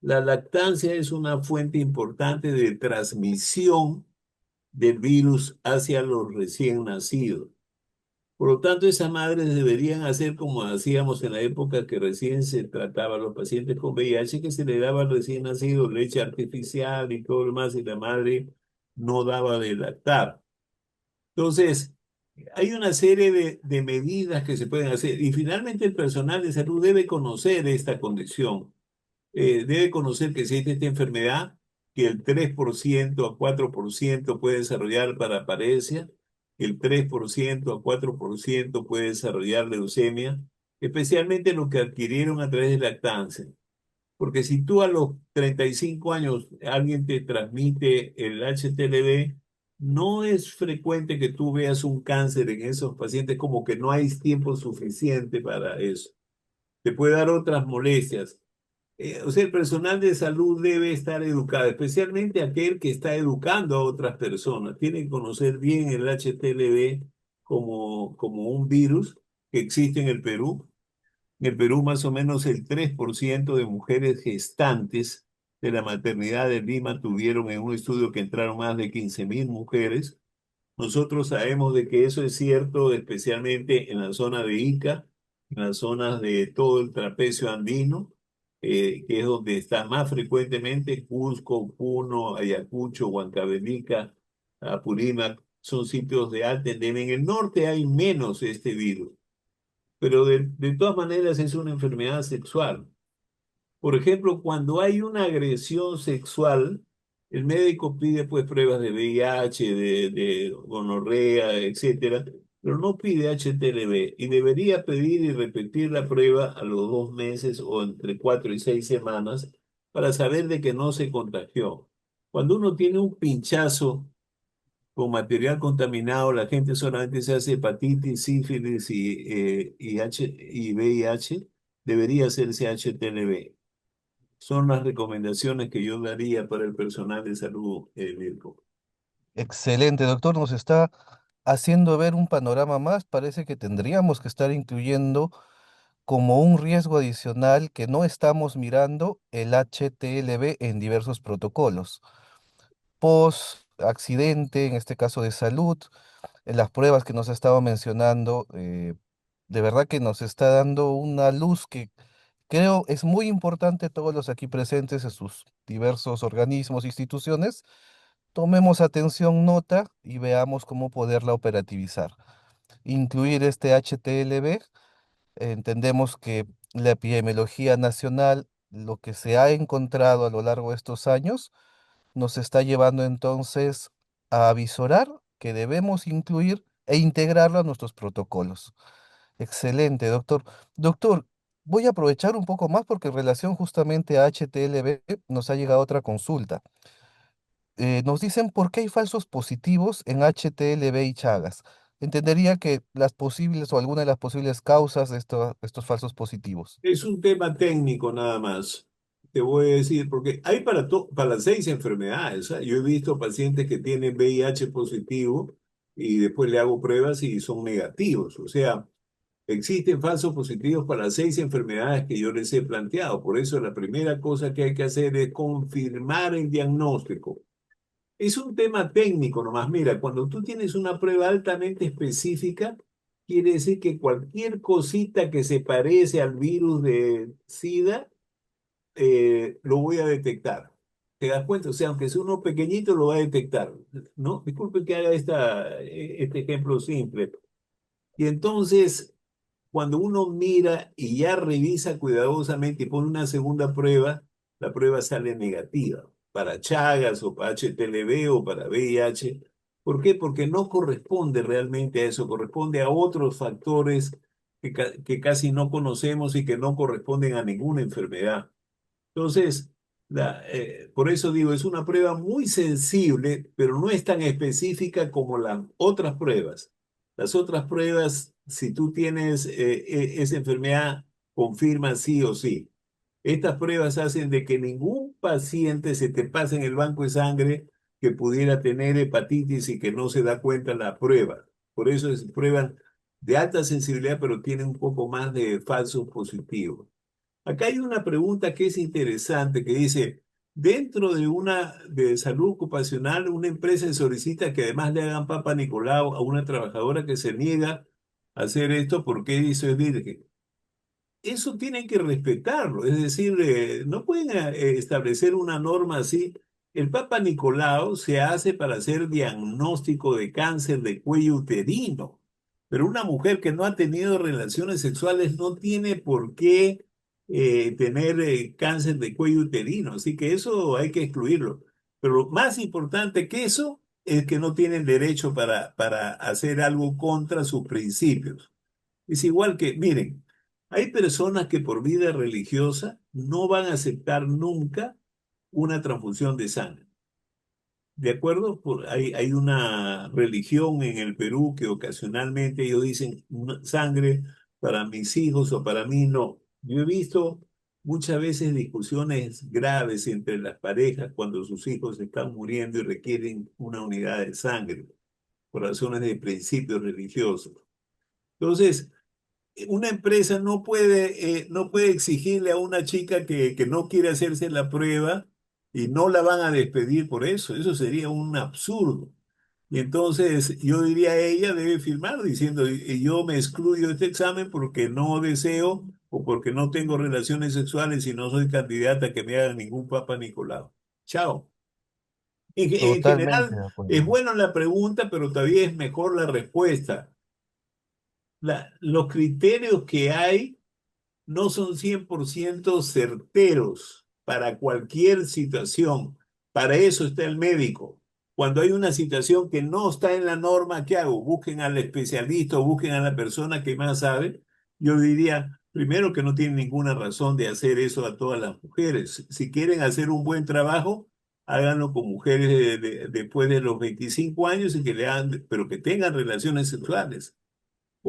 A: la lactancia es una fuente importante de transmisión del virus hacia los recién nacidos. Por lo tanto, esas madres deberían hacer como hacíamos en la época que recién se trataba a los pacientes con VIH, que se le daba al recién nacido leche artificial y todo lo demás, y la madre no daba de lactar. Entonces, hay una serie de medidas que se pueden hacer y finalmente el personal de salud debe conocer esta condición. Debe conocer que existe esta enfermedad, que el 3% a 4% puede desarrollar paraparesia, que el 3% a 4% puede desarrollar leucemia, especialmente los que adquirieron a través de lactancia. Porque si tú a los 35 años alguien te transmite el HTLV, no es frecuente que tú veas un cáncer en esos pacientes, como que no hay tiempo suficiente para eso. Te puede dar otras molestias. O sea, el personal de salud debe estar educado, especialmente aquel que está educando a otras personas. Tiene que conocer bien el HTLV como un virus que existe en el Perú. En el Perú, más o menos el 3% de mujeres gestantes de la maternidad de Lima tuvieron en un estudio que entraron más de 15.000 mujeres. Nosotros sabemos de que eso es cierto, especialmente en la zona de Ica, en las zonas de todo el trapecio andino, que es donde está más frecuentemente Cusco, Puno, Ayacucho, Huancavelica, Apurímac, son sitios de alta endemia. En el norte hay menos este virus, pero de todas maneras es una enfermedad sexual. Por ejemplo, cuando hay una agresión sexual, el médico pide pues pruebas de VIH, de gonorrea, etcétera, pero no pide HTLV y debería pedir y repetir la prueba a los 2 meses o entre 4 y 6 semanas para saber de que no se contagió. Cuando uno tiene un pinchazo con material contaminado, la gente solamente se hace hepatitis, sífilis y VIH, debería hacerse HTLV. Son las recomendaciones que yo daría para el personal de salud, Mirko.
B: Excelente, doctor. Nos está haciendo ver un panorama más. Parece que tendríamos que estar incluyendo como un riesgo adicional que no estamos mirando el HTLV en diversos protocolos. Post accidente, en este caso de salud, en las pruebas que nos ha estado mencionando, de verdad que nos está dando una luz que creo es muy importante. Todos los aquí presentes en sus diversos organismos, instituciones, tomemos atención, nota y veamos cómo poderla operativizar. Incluir este HTLV, entendemos que la epidemiología nacional, lo que se ha encontrado a lo largo de estos años, nos está llevando entonces a avisorar que debemos incluir e integrarlo a nuestros protocolos. Excelente, doctor. Doctor, voy a aprovechar un poco más porque en relación justamente a HTLV nos ha llegado otra consulta. Nos dicen por qué hay falsos positivos en HTLV y Chagas. Entendería que las posibles o alguna de las posibles causas de estos falsos positivos.
A: Es un tema técnico nada más. Te voy a decir, porque hay para las 6 enfermedades. ¿Ah? Yo he visto pacientes que tienen VIH positivo y después le hago pruebas y son negativos. O sea, existen falsos positivos para las 6 enfermedades que yo les he planteado. Por eso la primera cosa que hay que hacer es confirmar el diagnóstico. Es un tema técnico nomás. Mira, cuando tú tienes una prueba altamente específica, quiere decir que cualquier cosita que se parece al virus de SIDA, lo voy a detectar. ¿Te das cuenta? O sea, aunque sea uno pequeñito, lo va a detectar. ¿No? Disculpe que haga este ejemplo simple. Y entonces, cuando uno mira y ya revisa cuidadosamente y pone una segunda prueba, la prueba sale negativa para Chagas o para HTLV o para VIH. ¿Por qué? Porque no corresponde realmente a eso, corresponde a otros factores que casi no conocemos y que no corresponden a ninguna enfermedad. Entonces, por eso digo, es una prueba muy sensible, pero no es tan específica como las otras pruebas. Las otras pruebas, si tú tienes esa enfermedad, confirman sí o sí. Estas pruebas hacen de que ningún paciente se te pase en el banco de sangre que pudiera tener hepatitis y que no se da cuenta la prueba. Por eso es prueban de alta sensibilidad, pero tienen un poco más de falsos positivos. Acá hay una pregunta que es interesante, que dice, dentro de una de salud ocupacional, una empresa solicita que además le hagan Papa Nicolau a una trabajadora que se niega a hacer esto porque dice es virgen. Eso tienen que respetarlo, es decir, no pueden establecer una norma así. El Papa Nicolau se hace para hacer diagnóstico de cáncer de cuello uterino, pero una mujer que no ha tenido relaciones sexuales no tiene por qué tener cáncer de cuello uterino, así que eso hay que excluirlo. Pero lo más importante que eso es que no tienen derecho para hacer algo contra sus principios. Es igual que, miren, hay personas que por vida religiosa no van a aceptar nunca una transfusión de sangre. ¿De acuerdo? Hay una religión en el Perú que ocasionalmente ellos dicen sangre para mis hijos o para mí no". Yo he visto muchas veces discusiones graves entre las parejas cuando sus hijos están muriendo y requieren una unidad de sangre por razones de principios religiosos. Entonces, una empresa no puede exigirle a una chica que no quiere hacerse la prueba y no la van a despedir por eso. Eso sería un absurdo. Y entonces yo diría a ella debe firmar diciendo, Yo me excluyo de este examen porque no deseo o porque no tengo relaciones sexuales y no soy candidata a que me hagan ningún Papa Nicolau". Chao. En
B: Totalmente
A: general
B: de
A: es
B: acuerdo.
A: buena la pregunta, pero todavía es mejor la respuesta. Los criterios que hay no son 100% certeros para cualquier situación. Para eso está el médico. Cuando hay una situación que no está en la norma, ¿qué hago? Busquen al especialista o busquen a la persona que más sabe. Yo diría, primero, que no tienen ninguna razón de hacer eso a todas las mujeres. Si quieren hacer un buen trabajo, háganlo con mujeres después de los 25 años y que le hagan, pero que tengan relaciones sexuales.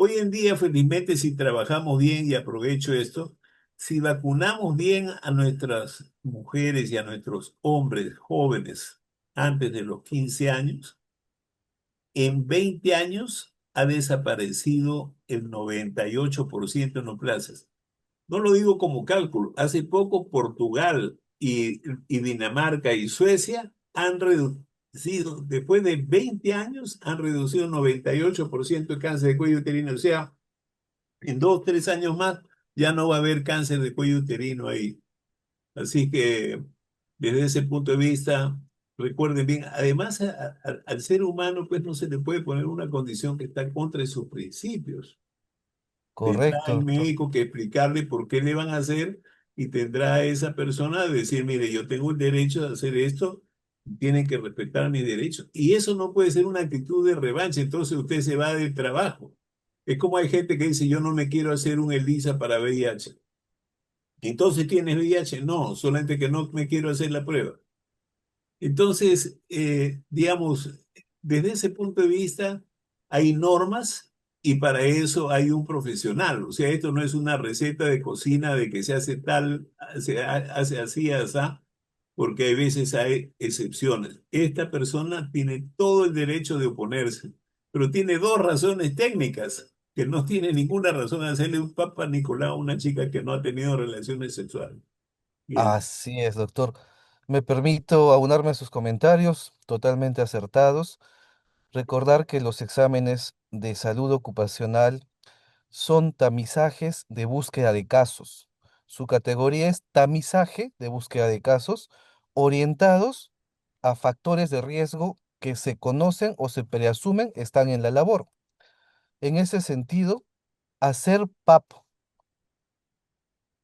A: Hoy en día, felizmente, si trabajamos bien, y aprovecho esto, si vacunamos bien a nuestras mujeres y a nuestros hombres jóvenes antes de los 15 años, en 20 años ha desaparecido el 98% de neoplasias. No lo digo como cálculo. Hace poco Portugal y Dinamarca y Suecia han reducido, después de 20 años, han reducido un 98% de cáncer de cuello uterino. O sea, en 2, 3 años más ya no va a haber cáncer de cuello uterino ahí. Así que desde ese punto de vista, recuerden bien, además al ser humano pues no se le puede poner una condición que está contra de sus principios. Tendrá
B: Correcto,
A: el
B: doctor.
A: médico que explicarle por qué le van a hacer y tendrá esa persona a decir, mire, yo tengo el derecho de hacer esto, tienen que respetar mis derechos. Y eso no puede ser una actitud de revancha, entonces usted se va del trabajo. Es como hay gente que dice, yo no me quiero hacer un ELISA para VIH. Entonces tienes VIH, no, solamente que no me quiero hacer la prueba. Entonces, digamos, desde ese punto de vista, hay normas y para eso hay un profesional. O sea, esto no es una receta de cocina de que se hace tal, hace así, así, porque hay veces hay excepciones. Esta persona tiene todo el derecho de oponerse, pero tiene dos razones técnicas, que no tiene ninguna razón de hacerle un papa Nicolau a una chica que no ha tenido relaciones sexuales. Bien.
B: Así es, doctor. Me permito aunarme a sus comentarios, totalmente acertados. Recordar que los exámenes de salud ocupacional son tamizajes de búsqueda de casos. Su categoría es tamizaje de búsqueda de casos orientados a factores de riesgo que se conocen o se preasumen están en la labor. En ese sentido, hacer PAP,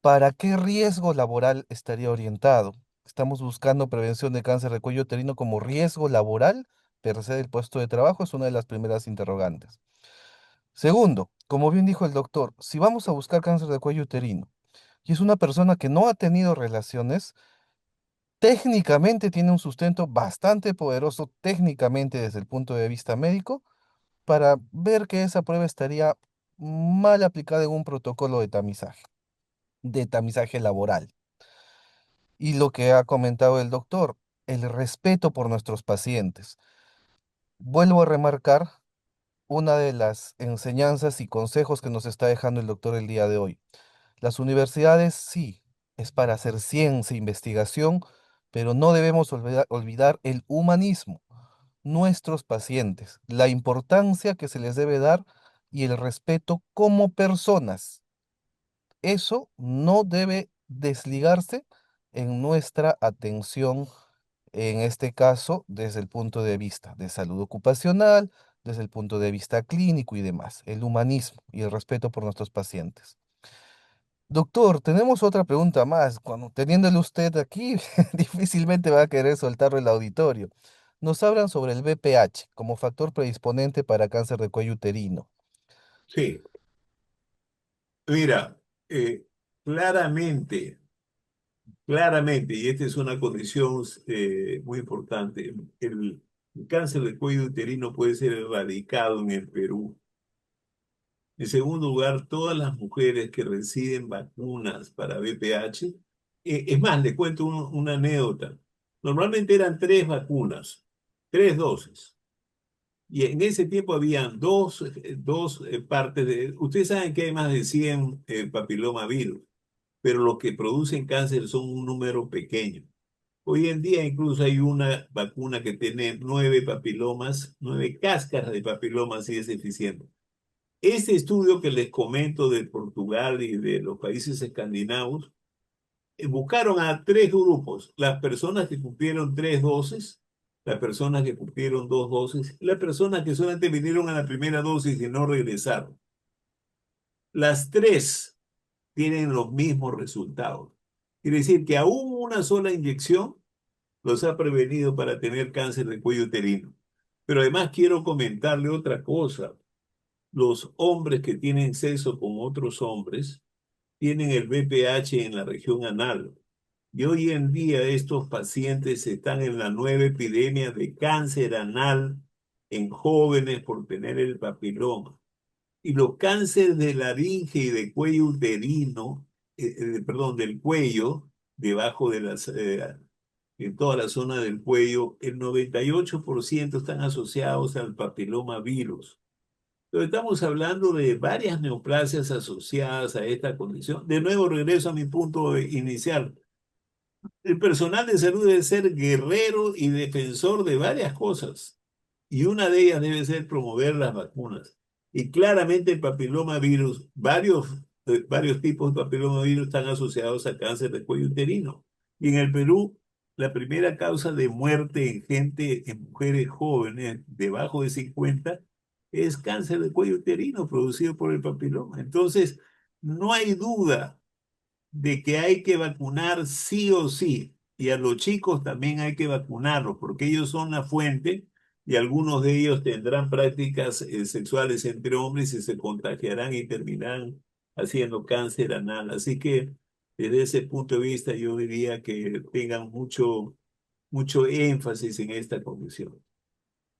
B: ¿para qué riesgo laboral estaría orientado? Estamos buscando prevención de cáncer de cuello uterino como riesgo laboral per se del puesto de trabajo, es una de las primeras interrogantes. Segundo, como bien dijo el doctor, si vamos a buscar cáncer de cuello uterino y es una persona que no ha tenido relaciones, técnicamente tiene un sustento bastante poderoso técnicamente desde el punto de vista médico para ver que esa prueba estaría mal aplicada en un protocolo de tamizaje laboral. Y lo que ha comentado el doctor, el respeto por nuestros pacientes. Vuelvo a remarcar una de las enseñanzas y consejos que nos está dejando el doctor el día de hoy. Las universidades sí, es para hacer ciencia, investigación, pero no debemos olvidar el humanismo, nuestros pacientes, la importancia que se les debe dar y el respeto como personas. Eso no debe desligarse en nuestra atención, en este caso, desde el punto de vista de salud ocupacional, desde el punto de vista clínico y demás, el humanismo y el respeto por nuestros pacientes. Doctor, tenemos otra pregunta más. Cuando teniéndole usted aquí, difícilmente va a querer soltarlo el auditorio. Nos hablan sobre el BPH como factor predisponente para cáncer de cuello uterino.
A: Sí, mira, eh, claramente. Claramente, y esta es una condición muy importante, el cáncer de cuello uterino puede ser erradicado en el Perú. En segundo lugar, todas las mujeres que reciben vacunas para VPH, es más, le cuento una anécdota. Normalmente eran 3 vacunas, 3 dosis. Y en ese tiempo habían dos partes de... Ustedes saben que hay más de 100 papilomavirus, pero los que producen cáncer son un número pequeño. Hoy en día incluso hay una vacuna que tiene 9 papilomas, 9 cáscaras de papilomas y es eficiente. Este estudio que les comento de Portugal y de los países escandinavos, buscaron a 3 grupos, las personas que cumplieron 3 dosis, las personas que cumplieron 2 dosis, y las personas que solamente vinieron a la primera dosis y no regresaron. Las tres tienen los mismos resultados. Quiere decir que aún una sola inyección los ha prevenido para tener cáncer de cuello uterino. Pero además quiero comentarle otra cosa. Los hombres que tienen sexo con otros hombres tienen el VPH en la región anal. Y hoy en día estos pacientes están en la nueva epidemia de cáncer anal en jóvenes por tener el papiloma. Y los cánceres de laringe y de cuello uterino, perdón, del cuello, debajo de las en toda la zona del cuello, el 98% están asociados al papiloma virus. Pero estamos hablando de varias neoplasias asociadas a esta condición. De nuevo, regreso a mi punto inicial. El personal de salud debe ser guerrero y defensor de varias cosas, y una de ellas debe ser promover las vacunas. Y claramente el papilomavirus, varios tipos de papilomavirus están asociados a cáncer de cuello uterino. Y en el Perú, la primera causa de muerte en gente, en mujeres jóvenes debajo de 50, es cáncer de cuello uterino producido por el papiloma. Entonces, no hay duda de que hay que vacunar sí o sí, y a los chicos también hay que vacunarlos, porque ellos son la fuente y algunos de ellos tendrán prácticas sexuales entre hombres y se contagiarán y terminarán haciendo cáncer anal. Así que desde ese punto de vista yo diría que tengan mucho énfasis en esta condición.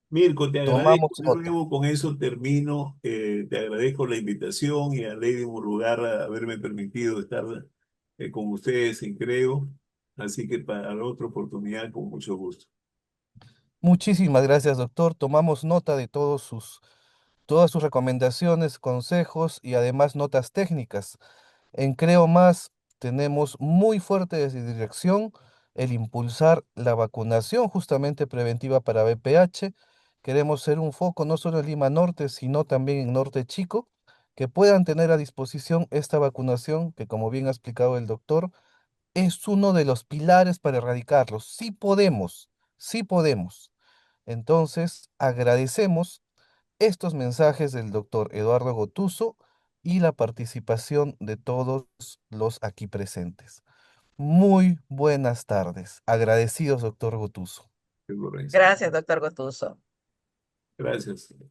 A: Mirko, te agradezco
B: Tomamos
A: de
B: nota.
A: nuevo, con eso termino. Te agradezco la invitación y a Lady Murrugar haberme permitido estar con ustedes en Creo. Así que para la otra oportunidad, con mucho gusto.
B: Muchísimas gracias, doctor. Tomamos nota de todas sus recomendaciones, consejos y además notas técnicas. En Creo Más tenemos muy fuerte desde dirección el impulsar la vacunación justamente preventiva para VPH. Queremos ser un foco no solo en Lima Norte, sino también en Norte Chico, que puedan tener a disposición esta vacunación, que como bien ha explicado el doctor, es uno de los pilares para erradicarlos. Sí podemos, sí podemos. Entonces, agradecemos estos mensajes del doctor Eduardo Gotuso y la participación de todos los aquí presentes. Muy buenas tardes. Agradecidos, doctor Gotuso.
A: Lorenzo.
C: Gracias, doctor Gotuso.
A: Gracias.